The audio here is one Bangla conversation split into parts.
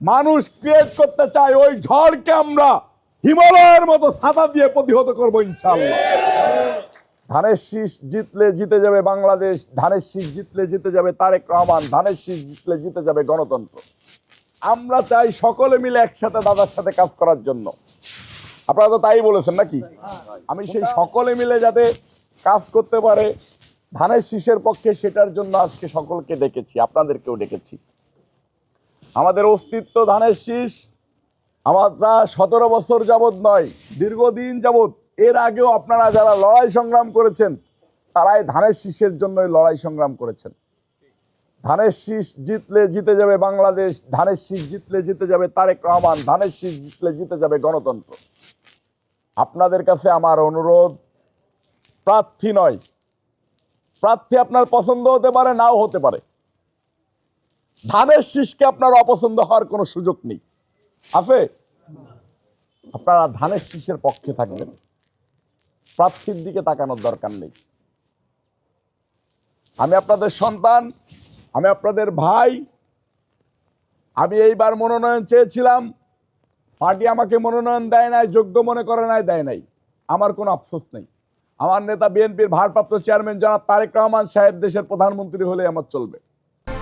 মানুষ ক্রিয়েট করতে চায়, ওই ঝড়কে আমরা হিমালয়ের মতো ছাতা দিয়ে প্রতিহত করবো ইনশাআল্লাহ। ধানের শীষ জিতলে জিতে যাবে বাংলাদেশ, ধানের শীষ জিতলে জিতে যাবে তারেক রহমান, ধানের শীষ জিতলে জিতে যাবে গণতন্ত্র। আমরা চাই সকলে মিলে একসাথে দাদার সাথে কাজ করার জন্য। আপনারা তো তাই বলেছেন নাকি? আমি সেই সকলে মিলে যাতে কাজ করতে পারে ধানের শীষের পক্ষে, সেটার জন্য আজকে সকলকে ডেকেছি, আপনাদেরকেও ডেকেছি। আমাদের অস্তিত্ব ধানের শীষ। আমরা 17 বছর যাবৎ নয়, দীর্ঘদিন যাবৎ, এর আগেও আপনারা যারা লড়াই সংগ্রাম করেছেন তারাই ধানের শীষের জন্যই লড়াই সংগ্রাম করেছেন। ধানের শীষ জিতলে জিতে যাবে বাংলাদেশ, ধানের শীষ জিতলে জিতে যাবে তারেক রহমান, ধানের শীষ জিতলে জিতে যাবে গণতন্ত্র। আপনাদের কাছে আমার অনুরোধ, প্রার্থী নয়, প্রার্থী আপনার পছন্দ হতে পারে, নাও হতে পারে, ধানের শীষকে আপনার অপছন্দ হওয়ার কোনো সুযোগ নেই। আছে? আপনারা ধানের শীষের পক্ষে থাকবেন, প্রার্থীর দিকে তাকানোর দরকার নেই। আমি আপনাদের সন্তান, আমি আপনাদের ভাই। আমি এইবার মনোনয়ন চেয়েছিলাম, পার্টি আমাকে মনোনয়ন দেয় নাই, যোগ্য মনে করে নাই, দেয় নাই। আমার কোনো আফসোস নেই। আমার নেতা বিএনপির ভারপ্রাপ্ত চেয়ারম্যান জনাব তারেক রহমান সাহেব দেশের প্রধানমন্ত্রী হলে আমার চলবে।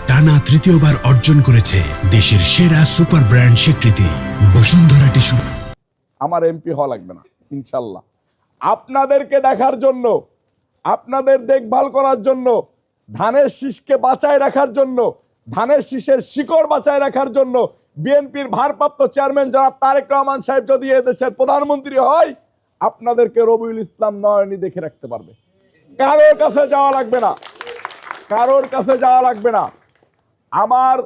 টানা তৃতীয়বার অর্জন করেছে দেশের সেরা সুপার ব্র্যান্ড স্বীকৃতি বসুন্ধরা টিস্যু। আমার এমপি হওয়া লাগবে না ইনশাল্লাহ। আপনাদেরকে দেখার জন্য, আপনাদের দেখভাল করার জন্য, ধানের শীষকে বাঁচায় রাখার জন্য, ধানের শীষের শিকড় বাঁচায় রাখার জন্য বিএনপির ভারপ্রাপ্ত চেয়ারম্যান জনাব তারেক রহমান সাহেব যদি এদেশের প্রধানমন্ত্রী হয়, আপনাদেরকে রবিউল ইসলাম নয়নী দেখে রাখতে পারবে। কারোর কাছে যাওয়া লাগবে না, কারোর কাছে যাওয়া লাগবে না। আমার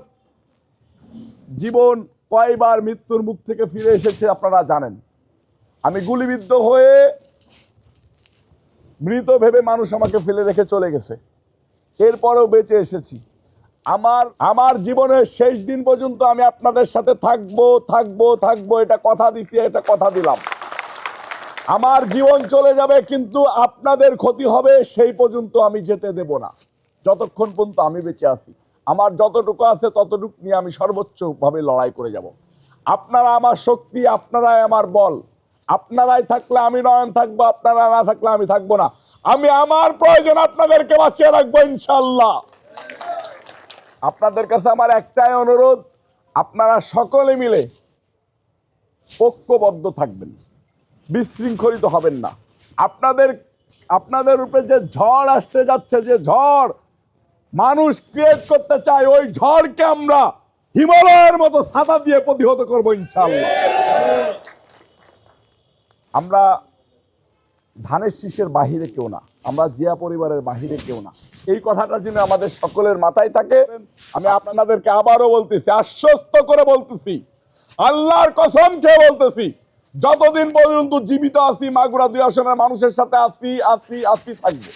জীবন কয়বার মৃত্যুর মুখ থেকে ফিরে এসেছে আপনারা জানেন। আমি গুলিবিদ্ধ হয়ে মৃত ভেবে মানুষ আমাকে ফেলে রেখে চলে গেছে, এরপরেও বেঁচে এসেছি। আমার জীবনের শেষ দিন পর্যন্ত আমি আপনাদের সাথে থাকবো থাকবো থাকবো, এটা কথা দিছি, এটা কথা দিলাম। আমার জীবন চলে যাবে কিন্তু আপনাদের ক্ষতি হবে সেই পর্যন্ত আমি যেতে দেব না, যতক্ষণ পর্যন্ত আমি বেঁচে আছি। আমার যতটুকু আছে ততটুকু নিয়ে আমি সর্বোচ্চভাবে লড়াই করে যাব। আপনারা আমার শক্তি, আপনারাই আমার বল। আপনারাই থাকলে আমি নয়ন থাকবো, আপনারা না থাকলে আমি থাকবো না। আমি আমার প্রয়োজন আপনাদেরকে বাঁচিয়ে রাখবো ইনশাল্লাহ। আপনাদের কাছে আমার একটাই অনুরোধ, আপনারা সকলে মিলে ঐক্যবদ্ধ থাকবেন, বিশৃঙ্খলিত হবেন না। আপনাদের উপরে যে ঝড় আসতে যাচ্ছে, যে ঝড় মানুষ ক্রিয়েট করতে চায়, ওই ঝড়কে আমরা হিমালয়ের মতো ছাতা দিয়ে প্রতিহত করবো ইনশাআল্লাহ। আমরা ধানের শীষের বাহিরে কেউ না, আমরা জিয়া পরিবারের বাহিরে কেউ না। এই কথাটা যেন আমাদের সকলের মাথায় থাকে। আমি আপনাদেরকে আবারও বলতেছি, আশ্বস্ত করে বলতেছি, আল্লাহর কসম খেয়ে বলতেছি, যতদিন পর্যন্ত জীবিত আছি মাগুরা 2 আসনের মানুষের সাথে আছি থাকবো।